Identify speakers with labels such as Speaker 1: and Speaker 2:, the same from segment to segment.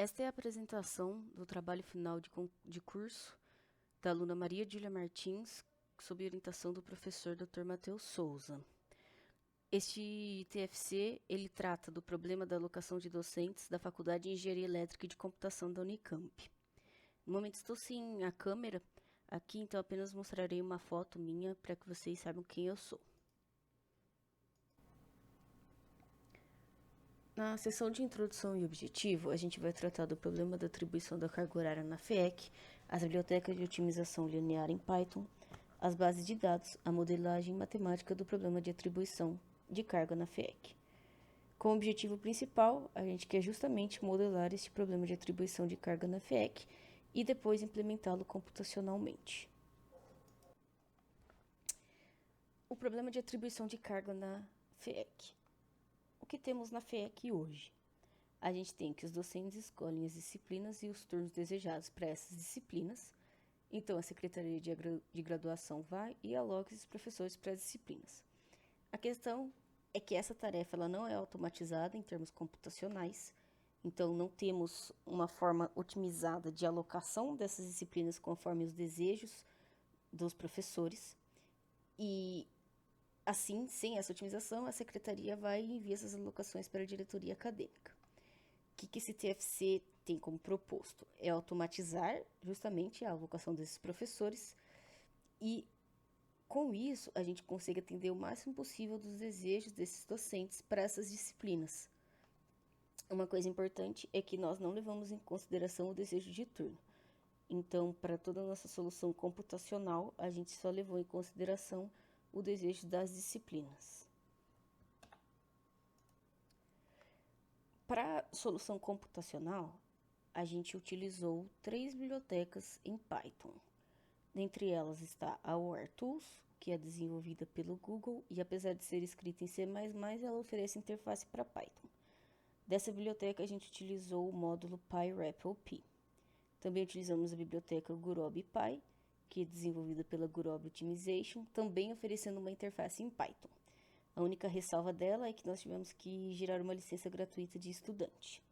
Speaker 1: Esta é a apresentação do trabalho final de curso da aluna Maria Júlia Martins, sob orientação do professor Dr. Matheus Souza. Este TFC, ele trata do problema da alocação de docentes da Faculdade de Engenharia Elétrica e de Computação da Unicamp. No momento estou sem a câmera aqui, então apenas mostrarei uma foto minha para que vocês saibam quem eu sou. Na sessão de introdução e objetivo, a gente vai tratar do problema da atribuição da carga horária na FEEC, as bibliotecas de otimização linear em Python, as bases de dados, a modelagem matemática do problema de atribuição de carga na FEEC. Com o objetivo principal, a gente quer justamente modelar este problema de atribuição de carga na FEEC e depois implementá-lo computacionalmente. O problema de atribuição de carga na FEEC. O que temos na FEEC hoje? A gente tem que os docentes escolhem as disciplinas e os turnos desejados para essas disciplinas. Então, a Secretaria de Graduação vai e aloca esses professores para as disciplinas. A questão é que essa tarefa ela não é automatizada em termos computacionais. Então, não temos uma forma otimizada de alocação dessas disciplinas conforme os desejos dos professores. E assim, sem essa otimização, a secretaria vai e envia essas alocações para a diretoria acadêmica. O que esse TFC tem como proposto? É automatizar justamente a alocação desses professores e, com isso, a gente consegue atender o máximo possível dos desejos desses docentes para essas disciplinas. Uma coisa importante é que nós não levamos em consideração o desejo de turno. Então, para toda a nossa solução computacional, a gente só levou em consideração o desejo das disciplinas. Para a solução computacional, a gente utilizou 3 bibliotecas em Python. Dentre elas está a ORTools, que é desenvolvida pelo Google e apesar de ser escrita em C++, ela oferece interface para Python. Dessa biblioteca, a gente utilizou o módulo PyRepl-P. Também utilizamos a biblioteca GurobiPy, que é desenvolvida pela Gurobi Optimization, também oferecendo uma interface em Python. A única ressalva dela é que nós tivemos que gerar uma licença gratuita de estudante.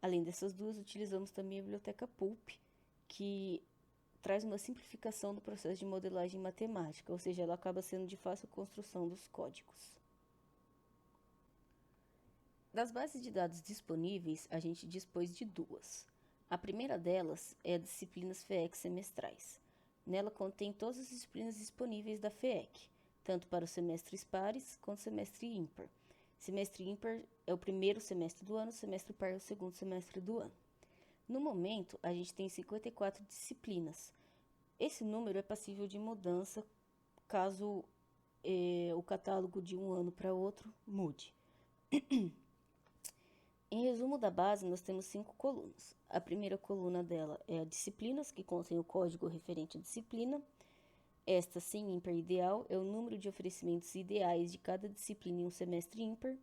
Speaker 1: Além dessas duas, utilizamos também a biblioteca Pulp, que traz uma simplificação do processo de modelagem matemática, ou seja, ela acaba sendo de fácil construção dos códigos. Das bases de dados disponíveis, a gente dispôs de duas. A primeira delas é a disciplinas FEEC semestrais. Nela contém todas as disciplinas disponíveis da FEEC, tanto para os semestres pares quanto semestre ímpar. Semestre ímpar é o primeiro semestre do ano, semestre par é o segundo semestre do ano. No momento, a gente tem 54 disciplinas. Esse número é passível de mudança caso o catálogo de um ano para outro mude. Em resumo da base, nós temos 5 colunas. A primeira coluna dela é a disciplinas, que contém o código referente à disciplina. Esta, sem ímpar ideal, é o número de oferecimentos ideais de cada disciplina em um semestre ímpar.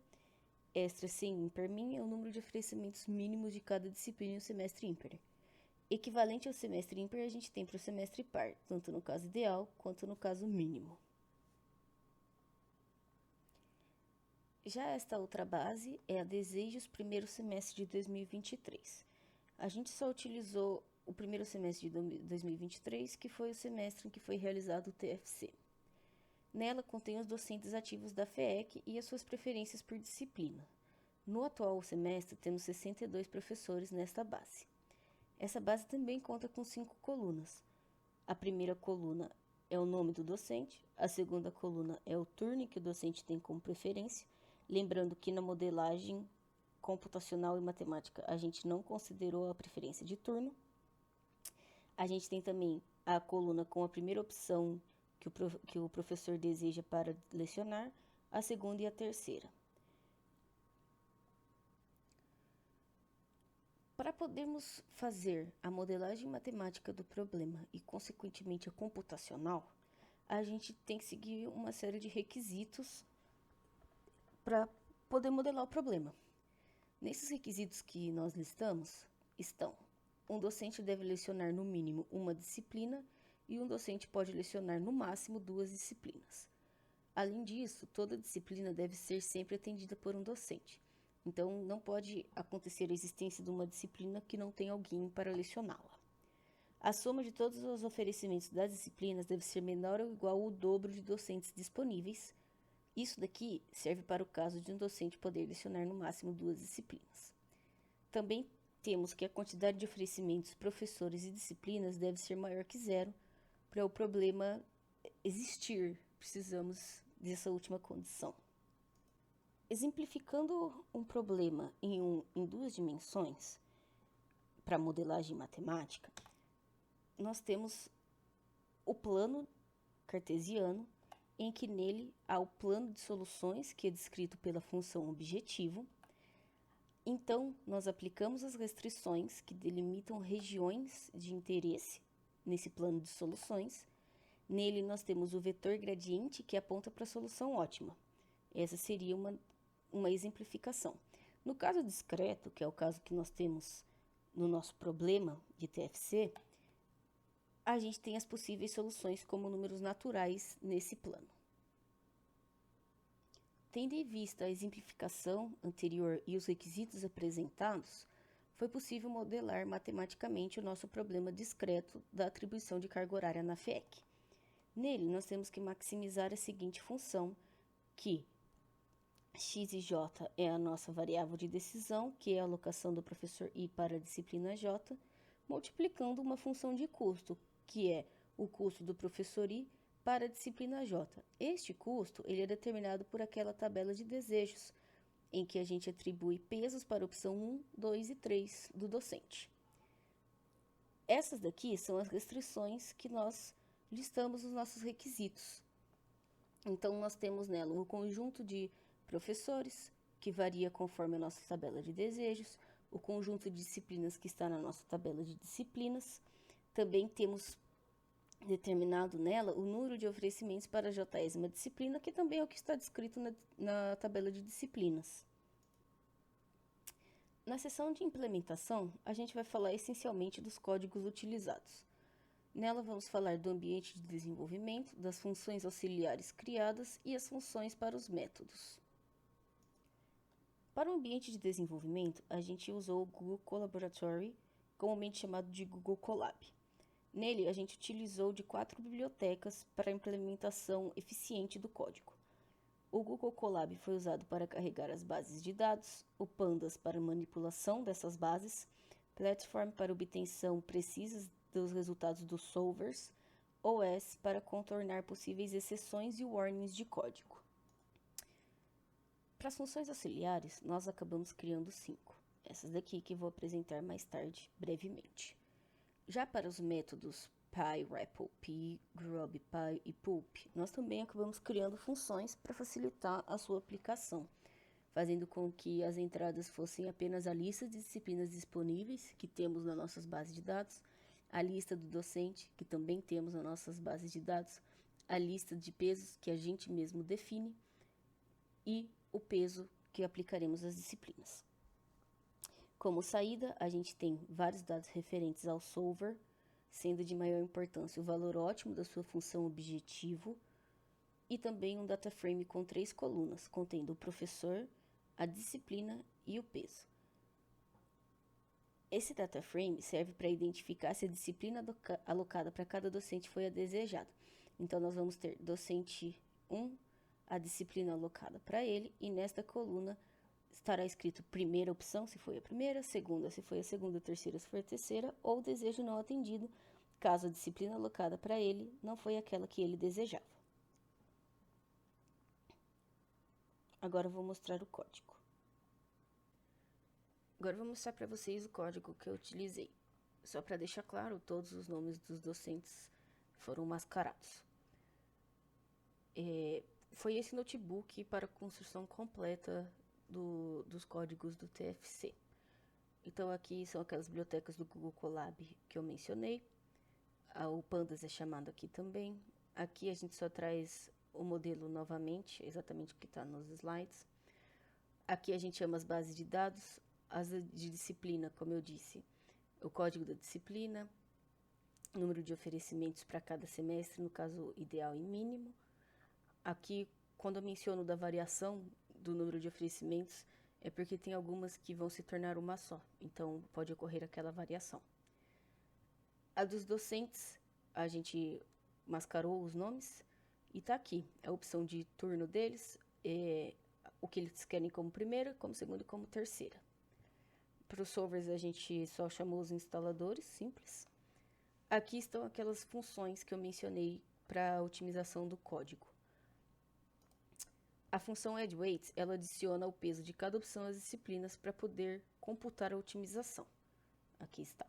Speaker 1: Esta, sem ímpar min, é o número de oferecimentos mínimos de cada disciplina em um semestre ímpar. Equivalente ao semestre ímpar, a gente tem para o semestre par, tanto no caso ideal quanto no caso mínimo. Já esta outra base é a Desejos primeiro semestre de 2023. A gente só utilizou o primeiro semestre de 2023, que foi o semestre em que foi realizado o TFC. Nela contém os docentes ativos da FEEC e as suas preferências por disciplina. No atual semestre, temos 62 professores nesta base. Essa base também conta com 5 colunas. A primeira coluna é o nome do docente, a segunda coluna é o turno que o docente tem como preferência, lembrando que na modelagem computacional e matemática a gente não considerou a preferência de turno. A gente tem também a coluna com a primeira opção que o professor deseja para lecionar, a segunda e a terceira. Para podermos fazer a modelagem matemática do problema e, consequentemente, a computacional, a gente tem que seguir uma série de requisitos para poder modelar o problema. Nesses requisitos que nós listamos estão: um docente deve lecionar no mínimo uma disciplina e um docente pode lecionar no máximo 2 disciplinas. Além disso, toda disciplina deve ser sempre atendida por um docente. Então, não pode acontecer a existência de uma disciplina que não tem alguém para lecioná-la. A soma de todos os oferecimentos das disciplinas deve ser menor ou igual ao dobro de docentes disponíveis. Isso daqui serve para o caso de um docente poder lecionar no máximo 2 disciplinas. Também temos que a quantidade de oferecimentos, professores e disciplinas deve ser maior que zero para o problema existir. Precisamos dessa última condição. Exemplificando um problema em 2 dimensões, para modelagem matemática, nós temos o plano cartesiano, em que nele há o plano de soluções, que é descrito pela função objetivo. Então, nós aplicamos as restrições que delimitam regiões de interesse nesse plano de soluções. Nele, nós temos o vetor gradiente, que aponta para a solução ótima. Essa seria uma exemplificação. No caso discreto, que é o caso que nós temos no nosso problema de TFC, a gente tem as possíveis soluções como números naturais nesse plano. Tendo em vista a exemplificação anterior e os requisitos apresentados, foi possível modelar matematicamente o nosso problema discreto da atribuição de carga horária na FIEC. Nele, nós temos que maximizar a seguinte função, que x e j é a nossa variável de decisão, que é a alocação do professor I para a disciplina j, multiplicando uma função de custo, que é o custo do professor I para a disciplina J. Este custo ele é determinado por aquela tabela de desejos, em que a gente atribui pesos para a opção 1, 2 e 3 do docente. Essas daqui são as restrições que nós listamos nos nossos requisitos. Então, nós temos nela o conjunto de professores, que varia conforme a nossa tabela de desejos, o conjunto de disciplinas que está na nossa tabela de disciplinas. Também temos determinado nela o número de oferecimentos para a jésima disciplina, que também é o que está descrito na tabela de disciplinas. Na seção de implementação, a gente vai falar essencialmente dos códigos utilizados. Nela vamos falar do ambiente de desenvolvimento, das funções auxiliares criadas e as funções para os métodos. Para o ambiente de desenvolvimento, a gente usou o Google Colaboratory, comumente chamado de Google Colab. Nele, a gente utilizou de 4 bibliotecas para a implementação eficiente do código. O Google Colab foi usado para carregar as bases de dados, o Pandas para manipulação dessas bases, Platform para obtenção precisa dos resultados dos solvers, OS para contornar possíveis exceções e warnings de código. Para as funções auxiliares, nós acabamos criando 5. Essas daqui que vou apresentar mais tarde, brevemente. Já para os métodos py, REPL-P, grub-py e pulp, nós também acabamos criando funções para facilitar a sua aplicação, fazendo com que as entradas fossem apenas a lista de disciplinas disponíveis que temos nas nossas bases de dados, a lista do docente, que também temos nas nossas bases de dados, a lista de pesos que a gente mesmo define e o peso que aplicaremos às disciplinas. Como saída, a gente tem vários dados referentes ao solver, sendo de maior importância o valor ótimo da sua função objetivo e também um data frame com 3 colunas, contendo o professor, a disciplina e o peso. Esse data frame serve para identificar se a disciplina alocada para cada docente foi a desejada. Então, nós vamos ter docente 1, a disciplina alocada para ele, e nesta coluna estará escrito primeira opção, se foi a primeira, segunda, se foi a segunda, terceira, se foi a terceira, ou desejo não atendido, caso a disciplina alocada para ele não foi aquela que ele desejava. Agora eu vou mostrar o código. Agora eu vou mostrar para vocês o código que eu utilizei. Só para deixar claro, todos os nomes dos docentes foram mascarados. Foi esse notebook para a construção completa dos códigos do TFC. Então, aqui são aquelas bibliotecas do Google Colab que eu mencionei. O Pandas é chamado aqui também. Aqui a gente só traz o modelo novamente, exatamente o que está nos slides. Aqui a gente chama as bases de dados, as de disciplina, como eu disse, o código da disciplina, número de oferecimentos para cada semestre, no caso ideal e mínimo. Aqui, quando eu menciono da variação do número de oferecimentos, é porque tem algumas que vão se tornar uma só, então pode ocorrer aquela variação. A dos docentes, a gente mascarou os nomes e tá aqui a opção de turno deles, o que eles querem como primeira, como segunda e como terceira. Para os solvers a gente só chamou os instaladores, simples. Aqui estão aquelas funções que eu mencionei para a otimização do código. A função addWeights, ela adiciona o peso de cada opção às disciplinas para poder computar a otimização. Aqui está.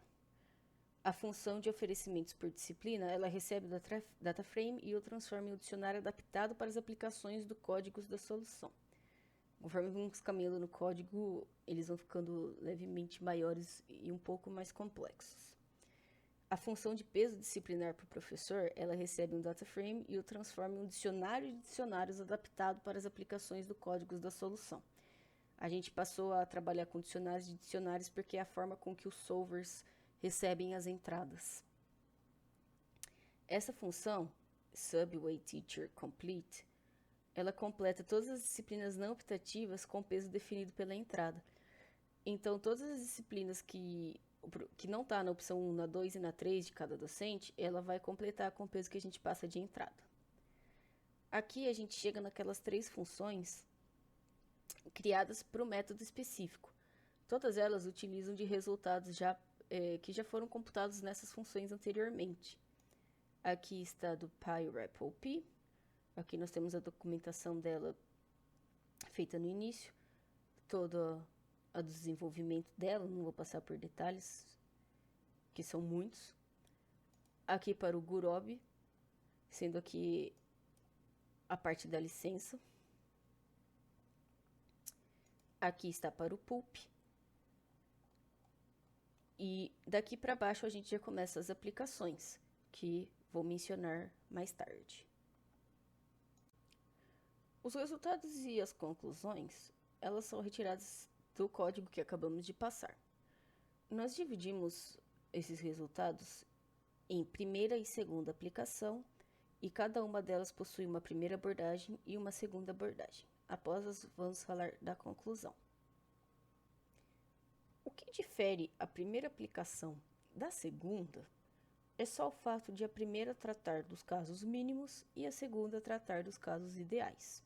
Speaker 1: A função de oferecimentos por disciplina, ela recebe o dataframe e o transforma em um dicionário adaptado para as aplicações do código da solução. Conforme vamos caminhando no código, eles vão ficando levemente maiores e um pouco mais complexos. A função de peso disciplinar para o professor, ela recebe um dataframe e o transforma em um dicionário de dicionários adaptado para as aplicações do código da solução. A gente passou a trabalhar com dicionários de dicionários porque é a forma com que os solvers recebem as entradas. Essa função, subWeighTeacherComplete, ela completa todas as disciplinas não optativas com peso definido pela entrada. Então, todas as disciplinas que não está na opção 1, na 2 e na 3 de cada docente, ela vai completar com o peso que a gente passa de entrada. Aqui a gente chega naquelas 3 funções criadas para o método específico. Todas elas utilizam de resultados que já foram computados nessas funções anteriormente. Aqui está do PyRepOp. Aqui nós temos a documentação dela feita no início, toda a do desenvolvimento dela, não vou passar por detalhes, que são muitos. Aqui para o Gurobi, sendo aqui a parte da licença. Aqui está para o Pulp. E daqui para baixo a gente já começa as aplicações, que vou mencionar mais tarde. Os resultados e as conclusões, elas são retiradas do código que acabamos de passar. Nós dividimos esses resultados em primeira e segunda aplicação, e cada uma delas possui uma primeira abordagem e uma segunda abordagem. Após, vamos falar da conclusão. O que difere a primeira aplicação da segunda é só o fato de a primeira tratar dos casos mínimos e a segunda tratar dos casos ideais.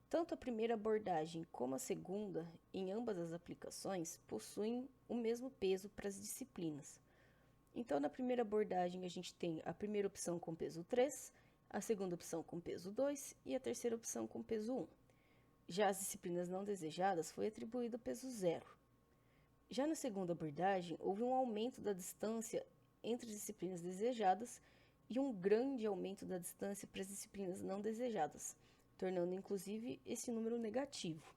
Speaker 1: Tanto a primeira abordagem como a segunda, em ambas as aplicações, possuem o mesmo peso para as disciplinas. Então, na primeira abordagem, a gente tem a primeira opção com peso 3, a segunda opção com peso 2 e a terceira opção com peso 1. Já as disciplinas não desejadas foi atribuído o peso 0. Já na segunda abordagem, houve um aumento da distância entre as disciplinas desejadas e um grande aumento da distância para as disciplinas não desejadas, tornando inclusive esse número negativo.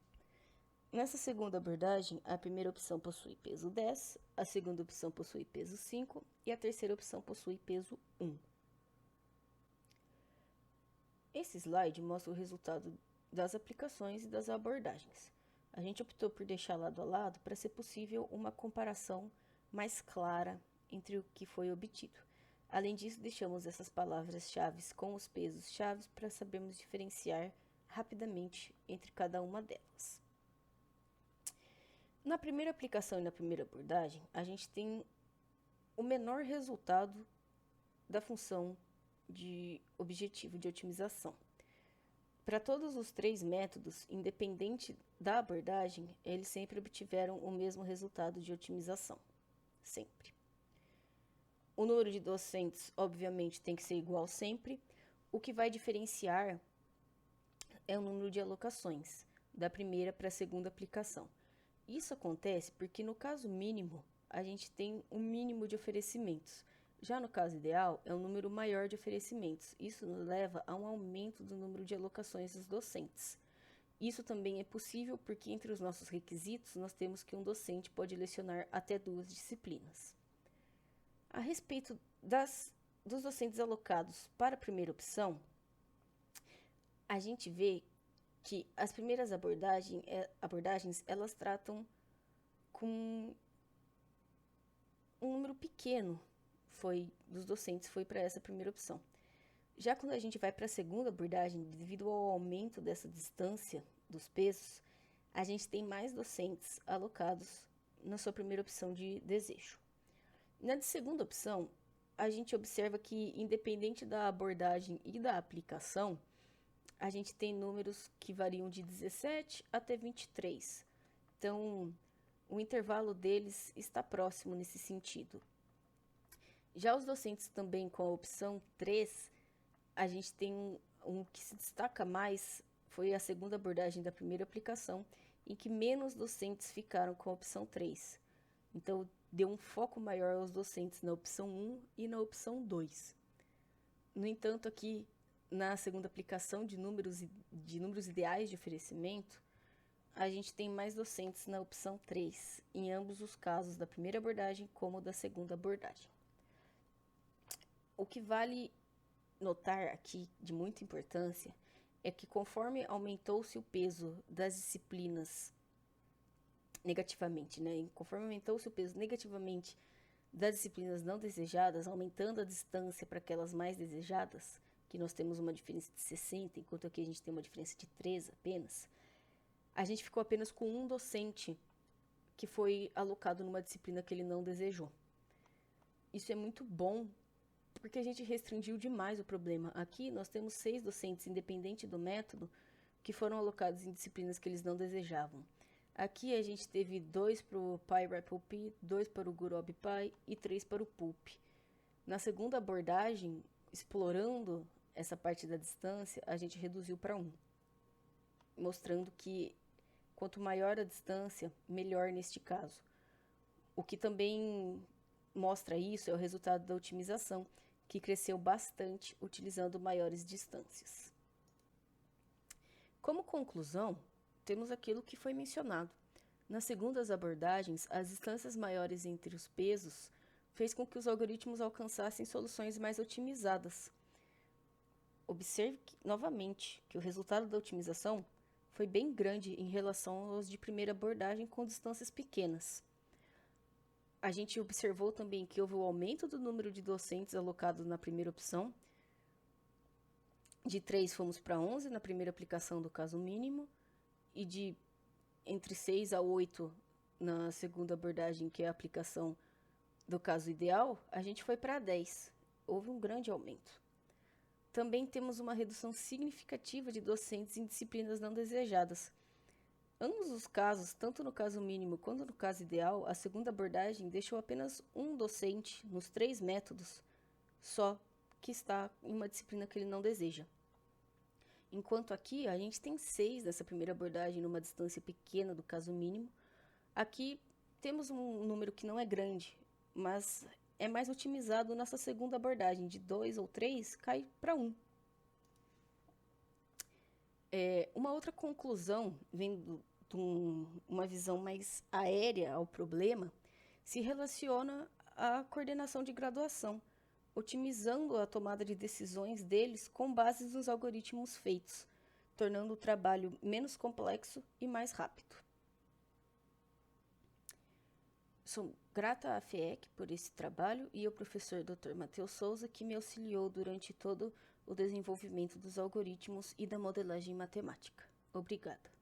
Speaker 1: Nessa segunda abordagem, a primeira opção possui peso 10, a segunda opção possui peso 5 e a terceira opção possui peso 1. Esse slide mostra o resultado das aplicações e das abordagens. A gente optou por deixar lado a lado para ser possível uma comparação mais clara entre o que foi obtido. Além disso, deixamos essas palavras-chave com os pesos-chave para sabermos diferenciar rapidamente entre cada uma delas. Na primeira aplicação e na primeira abordagem, a gente tem o menor resultado da função de objetivo de otimização. Para todos os 3 métodos, independente da abordagem, eles sempre obtiveram o mesmo resultado de otimização. Sempre. O número de docentes, obviamente, tem que ser igual sempre. O que vai diferenciar é o número de alocações, da primeira para a segunda aplicação. Isso acontece porque, no caso mínimo, a gente tem um mínimo de oferecimentos. Já no caso ideal, é um número maior de oferecimentos. Isso nos leva a um aumento do número de alocações dos docentes. Isso também é possível porque, entre os nossos requisitos, nós temos que um docente pode lecionar até 2 disciplinas. A respeito dos docentes alocados para a primeira opção, a gente vê que as primeiras abordagens elas tratam com um número pequeno dos docentes foi para essa primeira opção. Já quando a gente vai para a segunda abordagem, devido ao aumento dessa distância dos pesos, a gente tem mais docentes alocados na sua primeira opção de desejo. Na de segunda opção, a gente observa que, independente da abordagem e da aplicação, a gente tem números que variam de 17 até 23. Então, o intervalo deles está próximo nesse sentido. Já os docentes também com a opção 3, a gente tem um que se destaca mais, foi a segunda abordagem da primeira aplicação, em que menos docentes ficaram com a opção 3. Então, deu um foco maior aos docentes na opção 1 e na opção 2. No entanto, aqui na segunda aplicação de números ideais de oferecimento, a gente tem mais docentes na opção 3, em ambos os casos da primeira abordagem como da segunda abordagem. O que vale notar aqui, de muita importância, é que conforme aumentou-se o peso das disciplinas negativamente, conforme aumentou-se o peso negativamente das disciplinas não desejadas, aumentando a distância para aquelas mais desejadas, que nós temos uma diferença de 60, enquanto aqui a gente tem uma diferença de 3 apenas, a gente ficou apenas com um docente que foi alocado numa disciplina que ele não desejou. Isso é muito bom, porque a gente restringiu demais o problema. Aqui nós temos 6 docentes, independente do método, que foram alocados em disciplinas que eles não desejavam. Aqui a gente teve 2 para o PyRapLP, 2 para o GurobiPy e 3 para o Pulp. Na segunda abordagem, explorando essa parte da distância, a gente reduziu para 1, mostrando que quanto maior a distância, melhor neste caso. O que também mostra isso é o resultado da otimização, que cresceu bastante utilizando maiores distâncias. Como conclusão, temos aquilo que foi mencionado. Nas segundas abordagens, as distâncias maiores entre os pesos fez com que os algoritmos alcançassem soluções mais otimizadas. Observe novamente que o resultado da otimização foi bem grande em relação aos de primeira abordagem com distâncias pequenas. A gente observou também que houve o aumento do número de docentes alocados na primeira opção. De 3 fomos para 11 na primeira aplicação do caso mínimo, e de entre 6 a 8 na segunda abordagem, que é a aplicação do caso ideal, a gente foi para 10. Houve um grande aumento. Também temos uma redução significativa de docentes em disciplinas não desejadas. Ambos os casos, tanto no caso mínimo quanto no caso ideal, a segunda abordagem deixou apenas um docente nos 3 métodos só que está em uma disciplina que ele não deseja. Enquanto aqui a gente tem 6 nessa primeira abordagem numa distância pequena do caso mínimo, aqui temos um número que não é grande, mas é mais otimizado nessa segunda abordagem, de 2 ou 3 cai para 1. Uma outra conclusão, vendo de uma visão mais aérea ao problema, se relaciona à coordenação de graduação, otimizando a tomada de decisões deles com base nos algoritmos feitos, tornando o trabalho menos complexo e mais rápido. Sou grata à FIEC por esse trabalho e ao professor Dr. Matheus Souza, que me auxiliou durante todo o desenvolvimento dos algoritmos e da modelagem matemática. Obrigada.